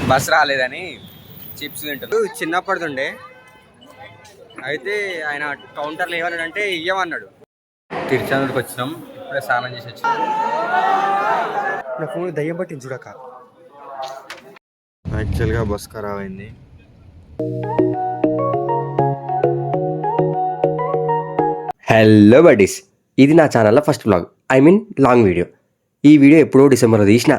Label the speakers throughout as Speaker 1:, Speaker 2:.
Speaker 1: Bus రాలేదని chips తింటారు. చిన్నప్పటిదుండే అయితే ఆయన కౌంటర్లో ఏమన్నాడంటే ఇయ్యమన్నాడు. తిరుచానూరుకి వచ్చినాం, ఇప్పుడే స్నానం చేసి వచ్చినాం.
Speaker 2: నా ఫోన్ దయ్యం పట్టింది చూడక.
Speaker 1: యాక్చువల్గా బస్ ఖరాబ్ అయింది.
Speaker 2: హలో బడీస్, ఇది నా ఛానల్లో first vlog, I mean long video. ఈ వీడియో ఎప్పుడో డిసెంబర్లో తీసిన,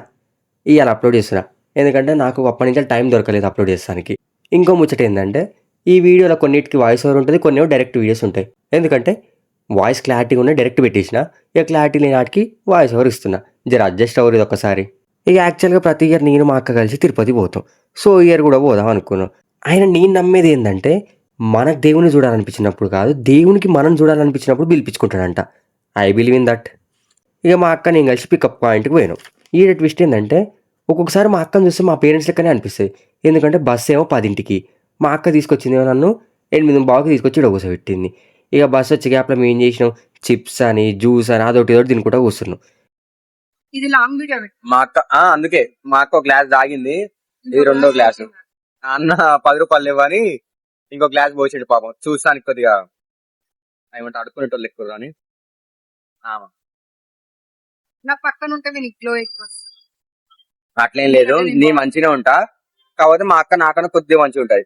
Speaker 2: ఇవాళ అప్లోడ్ చేస్తున్నా. ఎందుకంటే నాకు అప్పటి నుంచి టైం దొరకలేదు అప్లోడ్ చేస్తానికి. ఇంకో ముచ్చట ఏంటంటే ఈ వీడియోలో కొన్నిటికి వాయిస్ ఓవర్ ఉంటుంది, కొన్ని డైరెక్ట్ వీడియోస్ ఉంటాయి. ఎందుకంటే వాయిస్ క్లారిటీగా ఉన్న డైరెక్ట్ పెట్టేసిన, ఇక క్లారిటీ లేని నాటికి వాయిస్ ఓవర్ ఇస్తున్నా. జర అడ్జస్ట్ అవ్వరు ఇది ఒక్కసారి. ఇక యాక్చువల్గా ప్రతి ఇయర్ నేను మా అక్క కలిసి తిరుపతి పోతాం. సో ఇయర్ కూడా పోదాం అనుకున్నాం. ఆయన నేను నమ్మేది ఏంటంటే మనకు దేవుని చూడాలనిపించినప్పుడు కాదు, దేవునికి మనం చూడాలనిపించినప్పుడు పిలిపించుకుంటాడంట. I believe in that. ఇక మా అక్క నేను కలిసి పికప్ పాయింట్కి పోయినాం. ఈ ట్విస్ట్ ఏంటంటే ఒక్కొక్కసారి మా అక్కను చూస్తే మా పేరెంట్స్ లెక్కనే అనిపిస్తుంది. ఎందుకంటే బస్సు ఏమో 10ంటికి, మా అక్క తీసుకొచ్చిందేమో నన్ను 8:15కి తీసుకొచ్చి ఇక్కడ కూర్చోబెట్టింది. ఇక బస్సు వచ్చే గ్యాప్లో మేము ఏం చేసినాం, చిప్స్ అని జ్యూస్ అని అదొకటి ఇదొకటి తినుకుంటా కూర్చున్నాం.
Speaker 3: ఇది లాంగ్ వీడియో.
Speaker 1: మా అక్క అందుకే మా అక్క ఒక గ్లాస్ తాగింది, ఇది 2వ గ్లాసు. అన్న 10 రూపాయలు ఇవ్వని ఇంకో గ్లాస్ పోసాడు. పాపం చూస్తానికి కొద్దిగా ఏమంటే అడుక్కునేటోళ్ళు ఎక్కువ అని.
Speaker 3: నా పక్కన ఉంటే నేను ఇట్లో ఎక్కువ.
Speaker 1: అట్లేం లేదు, నీ మంచిగా ఉంటా, కాకపోతే మా అక్క నాకన్నా కొద్దిగా మంచిగా ఉంటుంది.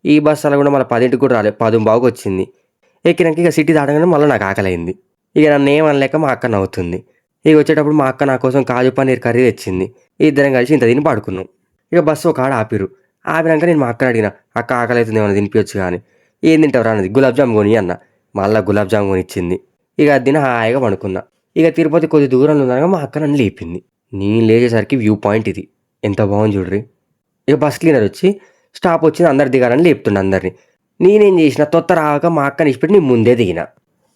Speaker 2: ఈ బస్సు అలా కూడా మళ్ళీ 10ంటికి కూడా రాలేదు, 10:15కి వచ్చింది. ఎక్కినాక ఇక సిటీ దాటగానే మళ్ళీ నాకు ఆకలైంది. ఇక నన్ను ఏమనలేక మా అక్క నవ్వుతుంది. ఇక వచ్చేటప్పుడు మా అక్క నా కోసం కాజు పన్నీర్ కర్రీ తెచ్చింది. ఇద్దరం కలిసి ఇంత తిని పడుకున్నాం. ఇక బస్సు ఒక ఆడ ఆపిరు. ఆపినాక నేను మా అక్కని అడిగిన, అక్క ఆకలి అవుతుంది ఏమైనా తినిపించచ్చు కానీ. ఏం తింటావు అన్నది. గులాబ్ జామ్ కొని అన్న. మళ్ళీ గులాబ్ జామ్ కొని ఇచ్చింది. ఇక అది తిని హాయిగా పడుకున్నా. ఇక తిరుపతి కొద్ది దూరంలో ఉన్నాక మా అక్క నన్ను లేపింది. నేను లేచేసరికి వ్యూ పాయింట్ ఇది, ఎంత బాగుంది చూడ్రి. ఇక బస్ క్లీనర్ వచ్చి స్టాప్ వచ్చింది, అందరు దిగాలని లేపుతున్నా అందరినీ. నేనేం చేసిన తొత్త రాక మా అక్కని ఇచ్చిపెట్టి నేను ముందే దిగిన.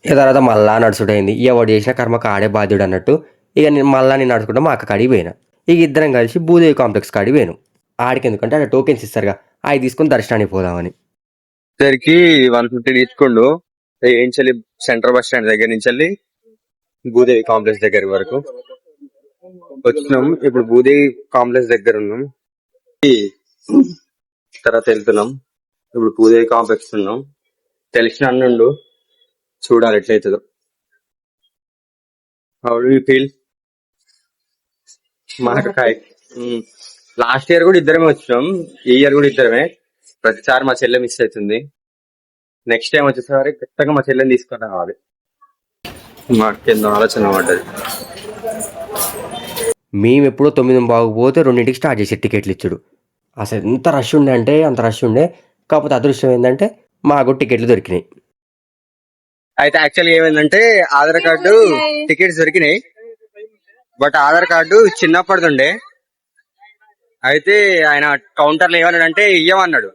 Speaker 2: ఇక తర్వాత మళ్ళా నడుచుడైంది. ఎవడు చేసిన కర్మకు ఆడే బాధ్యుడు అన్నట్టు ఇక నేను నడుచుకుంటా మా అక్క కాడికి పోయినా. ఇక ఇద్దరం కలిసి భూదేవి కాంప్లెక్స్ కాడికి పోయాను. ఆడికి ఎందుకంటే అక్కడ టోకెన్స్ ఇస్తారుగా, అవి తీసుకొని దర్శనానికి పోదామని.
Speaker 1: ఇద్దరికి 150 తీసుకోండు. ఏం చెల్లి సెంట్రల్ బస్ స్టాండ్ దగ్గర నుంచి వెళ్ళి భూదేవి కాంప్లెక్స్ దగ్గర వరకు వచ్చినాం. ఇప్పుడు భూదేవి కాంప్లెక్స్ దగ్గర ఉన్నాం, తర్వాత వెళ్తున్నాం. ఇప్పుడు భూదేవి కాంప్లెక్స్ ఉన్నాం. తెలిసిన అన్నుండు, చూడాలి ఎట్లయితుందో. How do you feel? మాకాయ లాస్ట్ ఇయర్ కూడా ఇద్దరమే వచ్చినాం, ఈ ఇయర్ కూడా ఇద్దరమే. ప్రతిసారి మా చెల్లె మిస్ అవుతుంది. నెక్స్ట్ టైం వచ్చేసరికి ఖచ్చితంగా మా చెల్లెని తీసుకొని రావాలి. మాకేందో ఆలోచన పడ్డది.
Speaker 2: మేము ఎప్పుడో 9:15 పోతే 2ంటికి స్టార్ట్ చేసి టికెట్లు ఇచ్చుడు. అసలు ఎంత రష్ ఉండే అంటే అంత రష్ ఉండే. కాకపోతే అదృష్టం ఏంటంటే మాకు టికెట్లు దొరికినాయి.
Speaker 1: అయితే యాక్చువల్గా ఏమైందంటే ఆధార్ కార్డు టికెట్స్ దొరికినాయి, బట్ ఆధార్ కార్డు చిన్నప్పటిదుండే. అయితే ఆయన కౌంటర్లో ఏమన్నాడంటే ఇయ్యమన్నాడు.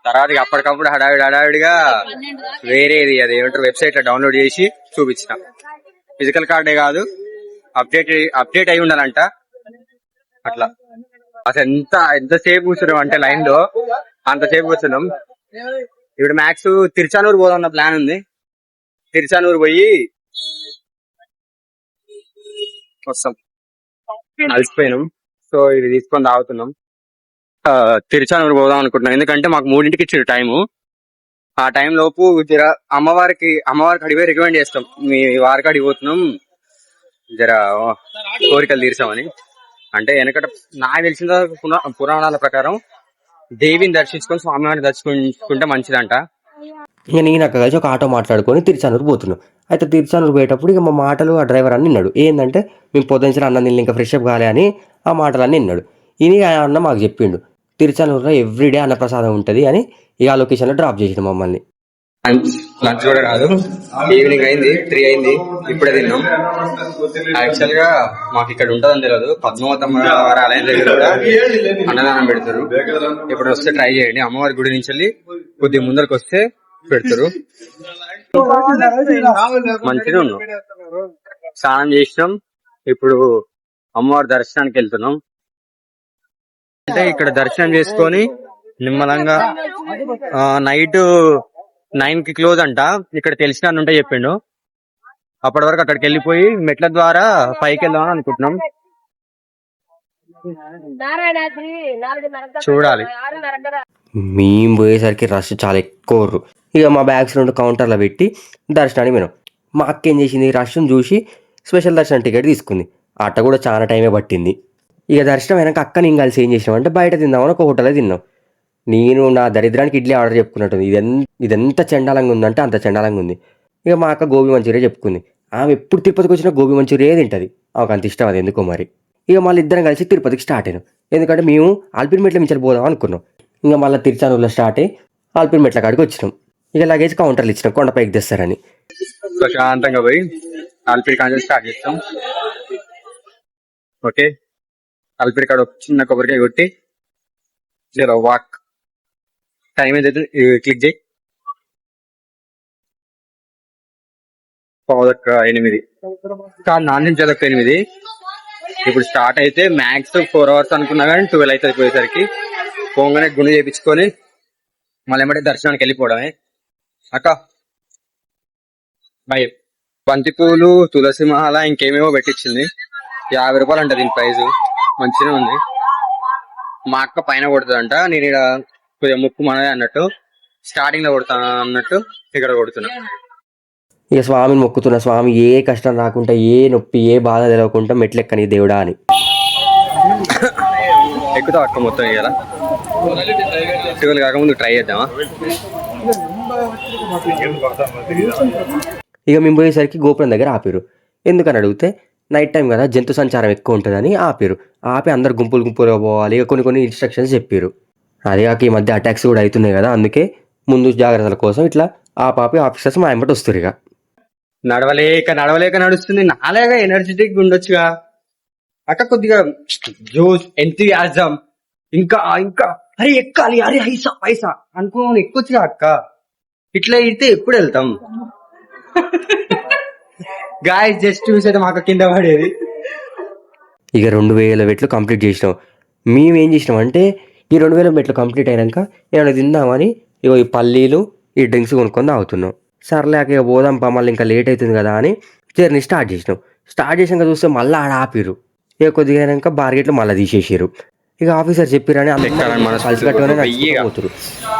Speaker 1: తర్వాత అప్పటికప్పుడు హడావిడిగా వేరేది అది ఏమంటారు వెబ్సైట్ లో డౌన్లోడ్ చేసి చూపించిన. ఫిజికల్ కార్డే కాదు, అప్డేట్ అయి ఉండాలంట. అట్లా అసలు ఎంతసేపు కూర్చున్నాం అంటే లైన్ లో, అంతసేపు కూర్చున్నాం. ఇప్పుడు మ్యాక్స్ తిరుచానూరు పోదామన్న ప్లాన్ ఉంది. తిరుచానూరు పోయి వస్తాం. అలసిపోయినాం, సో ఇది తీసుకొని తాగుతున్నాం. తిరుచానూరు పోదాం అనుకుంటున్నాం, ఎందుకంటే మాకు 3ంటికి ఇచ్చారు టైము. ఆ టైం లోపు జర అమ్మవారికి అడిగిపోయి రికమెండ్ చేస్తాం. మీ వారికి అడిగిపోతున్నాం, జర కోరికలు తీర్చామని. అంటే వెనకట నాకు తెలిసిన పురాణాల ప్రకారం దేవిని దర్శించుకొని స్వామివారిని దర్శించుకుంటే మంచిదంట.
Speaker 2: ఇక నేను అక్క కలిసి ఒక ఆటో మాట్లాడుకొని తిరుచానూరు పోతున్నాం. అయితే తిరుచానూరు పోయేటప్పుడు ఇక మా మాటలు ఆ డ్రైవర్ అని విన్నాడు. ఏంటంటే మేము పొద్దున అన్నం తిని ఇంకా ఫ్రెష్ అప్ కాలే అని ఆ మాటలన్నీ విన్నాడు. ఇని ఆ అన్న మాకు చెప్పిండు తిరుచానూరులో ఎవ్రీడే అన్నప్రసాదం ఉంటుంది అని. ఇక ఆ లొకేషన్లో డ్రాప్ చేసిన మమ్మల్ని.
Speaker 1: లంచ్ కూడా కాదు, ఈవినింగ్ అయింది, 3 అయింది, ఇప్పుడే తిన్నాం. యాక్చువల్ గా మాకు ఇక్కడ ఉంటదని తెలియదు, పద్మావతమ్మ ఆలయం దగ్గర కూడా అన్నదానం పెడతారు. ఇప్పుడు వస్తే ట్రై చేయండి. అమ్మవారి గుడి నుంచి వెళ్ళి కొద్దిగా ముందరకు వస్తే పెడతారు. మంచిగా ఉన్నాం. స్నానం చేసినాం, ఇప్పుడు అమ్మవారి దర్శనానికి వెళ్తున్నాం. అంటే ఇక్కడ దర్శనం చేసుకొని నిమ్మలంగా నైట్ 9కి క్లోజ్ అంట. ఇక్కడ తెలిసిన ఉంటే చెప్పిండు. అప్పటి వరకు అక్కడికి వెళ్ళిపోయి మెట్ల ద్వారా పైకి వెళ్దామని అనుకుంటున్నాం. చూడాలి.
Speaker 2: మేము పోయేసరికి రష్ చాలా ఎక్కువ ఉర్రు. ఇక మా బ్యాగ్స్ 2 కౌంటర్లో పెట్టి దర్శనానికి పోయినాం. మా అక్క ఏం చేసింది, రష్ను చూసి స్పెషల్ దర్శనం టికెట్ తీసుకుంది. అట్ట కూడా చాలా టైమే పట్టింది. ఇక దర్శనం అయినాక అక్క నేను కలిసి ఏం చేసినామంటే బయట తిందామని ఒక హోటల్లో తిన్నాం. నేను నా దరిద్రానికి ఇడ్లీ ఆర్డర్ చెప్పుకున్నట్టుంది. ఇదెంత చండాలంగా ఉందంటే అంత చండాలంగా ఉంది. ఇక మా అక్క గోబీ మంచూరియా చెప్పుకుంది. ఆమె ఎప్పుడు తిరుపతికి వచ్చినా గోబీ మంచూరియా తింటుంది. ఆమెకు అంత ఇష్టం అది ఎందుకో మరి. ఇక మళ్ళీ ఇద్దరం కలిసి తిరుపతికి స్టార్ట్ అయినాం. ఎందుకంటే మేము అల్పిరిమెట్ల మించి పోదాం అనుకున్నాం. ఇంకా మళ్ళీ తిరుచానూరులో స్టార్ట్ అయ్యి అల్పిరిమెట్ల కాడికి వచ్చినాం. ఇక లగేజ్ కౌంటర్లు ఇచ్చినాం కొండపైకి తెస్తారని.
Speaker 1: ప్రశాంతంగా పోయి అల్పిరి కాంచె స్టార్ట్ చేస్తాం. ఓకే, అల్పిరి కాడ ఒక చిన్న కొబ్బరికాయ కొట్టి జర వాక్ టైం ఏదైతే క్లిక్ చేయి. 8:15 కాదు, 4:08. ఇప్పుడు స్టార్ట్ అయితే మ్యాక్స్ 4 hours అనుకున్నా కానీ 12 అవుతుంది పోయేసరికి. పోగానే గుండె చేయించుకొని మళ్ళీ ఏమంటే దర్శనానికి వెళ్ళిపోవడమే. అక్క బై బంతిపూలు, తులసి మాల, ఇంకేమేమో పెట్టించింది. 50 రూపాయలు అంట దీని ప్రైజ్. మంచిగా ఉంది. మా అక్క పైన కొడుతుందంట. నేను ఇక్కడ కొద్దిగా ముక్కు మనదే అన్నట్టు స్టార్టింగ్ లో కొడతా అన్నట్టు ఇక్కడ కొడుతున్నా.
Speaker 2: ఇక స్వామిని మొక్కుతున్న, స్వామి ఏ కష్టం రాకుండా, ఏ నొప్పి, ఏ బాధ తెలవకుండా మెట్లెక్కని దేవుడా అని.
Speaker 1: ఎక్కుతావు అక్క మొత్తం ఇవాళ 12 కాకముందు ట్రై చేద్దామా?
Speaker 2: ఇక మేము పోయేసరికి గోపురం దగ్గర ఆపారు. ఎందుకని అడిగితే నైట్ టైం కదా, జంతు సంచారం ఎక్కువ ఉంటుందని ఆపారు. ఆపి అందరు గుంపులు గుంపులుగా పోవాలి. ఇక కొన్ని ఇన్స్ట్రక్షన్స్ చెప్పారు. అదే కాక ఈ మధ్య అటాక్స్ కూడా అవుతున్నాయి కదా, అందుకే ముందు జాగ్రత్తల కోసం ఇట్లా ఆపాపి ఆఫీసర్స్ మా ఎంబటి వస్తారు. ఇక
Speaker 1: నడవలేక నడుస్తుంది. నాలేగా ఎనర్జెటిక్ ఉండొచ్చుగా అక్క. కొద్దిగా జోష్, ఎంతూజియాజం, ఇంకా ఇంకా అరే ఎక్కాలి, అరే హైసా పైసా అనుకోని ఎక్కొచ్చుగా అక్క. ఇట్లా అయితే ఎప్పుడు వెళ్తాం? గాయస్ జస్ట్ చూసేది మాకు కింద పడేది.
Speaker 2: ఇక 2000 మెట్లు కంప్లీట్ చేసినాం. మేము ఏం చేసినాం అంటే ఈ 2000 మెట్లు కంప్లీట్ అయినాక ఏమైనా తిందామని ఇగో ఈ పల్లీలు, ఈ డ్రింక్స్ కొనుక్కొని తాగుతున్నాం. సర్లేక ఇక పోదాంపా, మళ్ళీ ఇంకా లేట్ అవుతుంది కదా అని జర్నీ స్టార్ట్ చేసినాం. స్టార్ట్ చేసినాక చూస్తే మళ్ళీ ఆడ ఆపిరు. ఇక కొద్దిగా అయినాక బార్గెట్లు మళ్ళీ తీసేసారు. ఇక ఆఫీసర్ చెప్పిరని కలిసి కట్టుకుని పోతురు.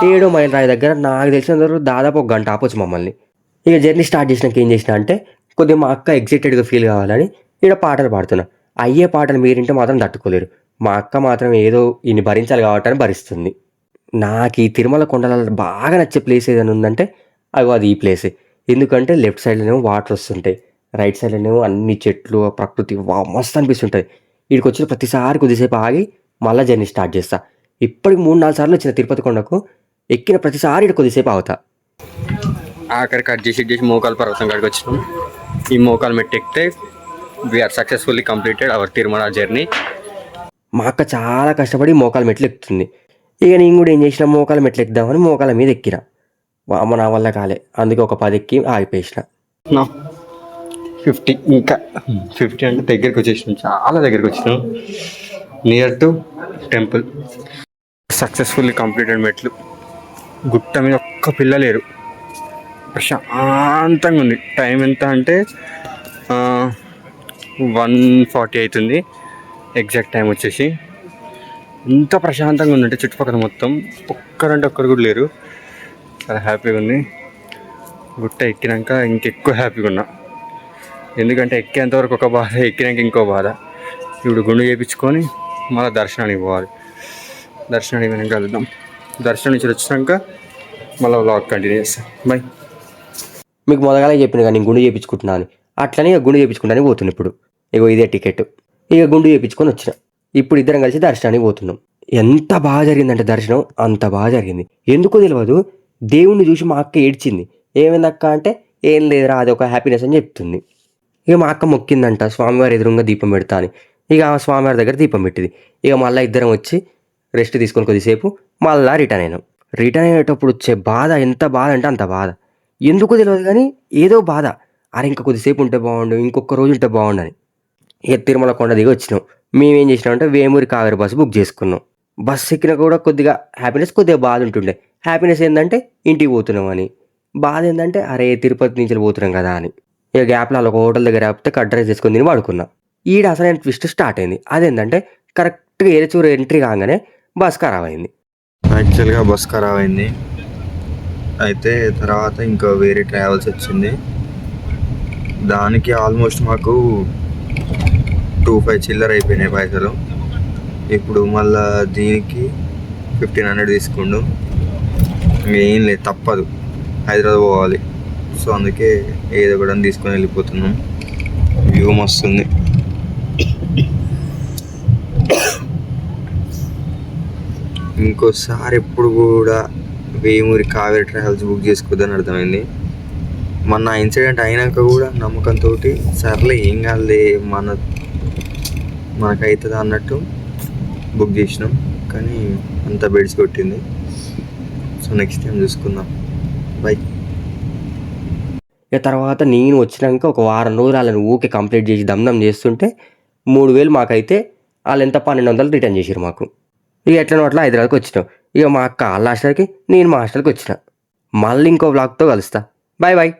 Speaker 2: 7 మైల్ రాయి దగ్గర నాకు తెలిసిన దాదాపు 1 గంట ఆపొచ్చు మమ్మల్ని. ఇక జర్నీ స్టార్ట్ చేసినాక ఏం చేసిన అంటే కొద్దిగా మా అక్క ఎగ్జైటెడ్గా ఫీల్ కావాలని ఇక్కడ పాటలు పాడుతున్నా. అయ్యే పాటలు మీరింటే మాత్రం తట్టుకోలేరు. మా అక్క మాత్రం ఏదో ఇన్ని భరించాలి కాబట్టి భరిస్తుంది. నాకు ఈ తిరుమల కొండలలో బాగా నచ్చే ప్లేస్ ఏదైనా ఉందంటే అది ఈ ప్లేసే. ఎందుకంటే లెఫ్ట్ సైడ్లోనేమో వాటర్ వస్తుంటాయి, రైట్ సైడ్లోనేమో అన్ని చెట్లు, ప్రకృతి మస్తు అనిపిస్తుంటుంది. వీడికి వచ్చిన ప్రతిసారి కొద్దిసేపు ఆగి మళ్ళీ జర్నీ స్టార్ట్ చేస్తా. ఇప్పటికి 3-4 సార్లు వచ్చిన తిరుపతి కొండకు. ఎక్కిన ప్రతిసారి ఇక్కడ కొద్దిసేపు అవుతా.
Speaker 1: ఆఖరి కట్ చేసి మోకాలు పర్వతం కాడికి వచ్చినాం. ఈ మోకాలు మెట్టు ఎక్కితే we are successfully completed our Tirumala journey.
Speaker 2: మా అక్క చాలా కష్టపడి మోకాలు మెట్లు ఎక్కుతుంది. ఇక నేను కూడా ఏం చేసిన, మోకాలు మెట్లు ఎక్కుదామని మోకాల మీద ఎక్కిన. అమ్మ నా వల్ల కాలే, అందుకే ఒక 10 ఎక్కి ఆగిపోయేసిన.
Speaker 1: 50 ఇంకా 50 అంటే దగ్గరికి వచ్చేసినాం, చాలా దగ్గరికి వచ్చినాం. Near to temple. Successfully completed మెట్లు. గుట్ట మీద ఒక్క పిల్ల లేరు, ప్రశాంతంగా ఉంది. టైం ఎంత అంటే 1:40 అవుతుంది ఎగ్జాక్ట్ టైం వచ్చేసి. ఎంత ప్రశాంతంగా ఉందంటే చుట్టుపక్కల మొత్తం ఒక్కరు కూడా లేరు. చాలా హ్యాపీగా ఉంది. గుట్ట ఎక్కినాక ఇంకెక్కువ హ్యాపీగా ఉన్నా. ఎందుకంటే ఎక్కేంతవరకు ఒక బాధ, ఎక్కినాక ఇంకో బాధ. ఇప్పుడు గుండు చేయించుకొని మళ్ళీ దర్శనానికి పోవాలి. దర్శనానికి వెనక వెళ్దాం. దర్శనం నుంచి వచ్చినాక మళ్ళీ వ్లాగ్ కంటిన్యూ చేస్తాం. బాయ్.
Speaker 2: మీకు మొదలగా చెప్పిన కానీ నేను గుండు చేయించుకుంటున్నా అని, అట్లనే ఇక గుండు చేయించుకుంటానే పోతున్నాను. ఇప్పుడు ఇగో ఇదే టికెట్. ఇక గుండు చేయించుకొని వచ్చిన. ఇప్పుడు ఇద్దరం కలిసి దర్శనానికి పోతున్నాం. ఎంత బాగా జరిగిందంటే దర్శనం అంత బాగా జరిగింది. ఎందుకో తెలియదు, దేవుణ్ణి చూసి మా అక్క ఏడ్చింది. ఏమైంది అక్క అంటే ఏం లేదురా, అది ఒక హ్యాపీనెస్ అని చెప్తుంది. ఇక మా అక్క మొక్కిందంట స్వామివారి ఎదురుగా దీపం పెడతా అని. ఇక ఆ స్వామివారి దగ్గర దీపం పెట్టింది. ఇక మళ్ళీ ఇద్దరం వచ్చి రెస్ట్ తీసుకొని కొద్దిసేపు మళ్ళీ రిటర్న్ అయినాం. రిటర్న్ అయ్యేటప్పుడు వచ్చే బాధ ఎంత బాధ అంటే అంత బాధ. ఎందుకో తెలియదు కానీ ఏదో బాధ. అరే ఇంకా కొద్దిసేపు ఉంటే బాగుండు, ఇంకొక రోజు ఉంటే బాగుండు అని. ఇక తిరుమల కొండ దిగి వచ్చినాం. మేమేం చేసినామంటే వేమూరి కావేరి బస్సు బుక్ చేసుకున్నాం. బస్సు ఎక్కినా కూడా కొద్దిగా హ్యాపీనెస్, కొద్దిగా బాధ ఉంటుండే. హ్యాపీనెస్ ఏంటంటే ఇంటికి పోతున్నాం అని, బాధ ఏంటంటే అరే తిరుపతి నుంచి పోతున్నాం కదా అని. ఇక గ్యాప్లో ఒక హోటల్ దగ్గర ఆపితే కట్ రైస్ చేసుకొని తిని పడుకున్నా. ఈడ అసలైన ట్విస్ట్ స్టార్ట్ అయింది. అదేంటంటే కరెక్ట్ కరెక్ట్గా ఏలచూరు ఎంట్రీ కాగానే బస్ ఖరాబ్ అయింది.
Speaker 4: యాక్చువల్గా బస్ ఖరాబ్ అయింది. అయితే తర్వాత ఇంకా వేరే ట్రావెల్స్ వచ్చింది. దానికి ఆల్మోస్ట్ మాకు 2,500 చిల్లర అయిపోయినాయి పైసలు. ఇప్పుడు మళ్ళా దీనికి 1,500 తీసుకుండు. ఏం లేదు, తప్పదు, హైదరాబాద్ పోవాలి. సో అందుకే ఏదో కూడా తీసుకొని వెళ్ళిపోతున్నాం. వ్యూ మస్తుంది. ఇంకోసారి ఎప్పుడు కూడా వేమూరి కావేరి ట్రావెల్స్ బుక్ చేసుకోవద్దని అర్థమైంది. మొన్న ఇన్సిడెంట్ అయినాక కూడా నమ్మకంతో సర్లే ఏం కాదులే మనకవుతుంది అన్నట్టు బుక్ చేసినాం. కానీ అంత బెడ్స్ కొట్టింది. సో నెక్స్ట్ టైం చూసుకుందాం. బై.
Speaker 2: ఇక తర్వాత నేను వచ్చినాక ఒక వారం రోజులు వాళ్ళని ఊకే కంప్లీట్ చేసి దమ్దం చేస్తుంటే 3,000 మాకైతే వాళ్ళు ఎంత 1,200 రిటర్న్ చేసారు మాకు. ఇక ఎట్లనో అట్లా హైదరాబాద్కి వచ్చినాం. ఇక మా అక్క వాళ్ళ హాస్టల్కి, నేను మా హాస్టల్కి వచ్చిన. మళ్ళీ ఇంకో వ్లాగ్తో కలుస్తా. Bye bye.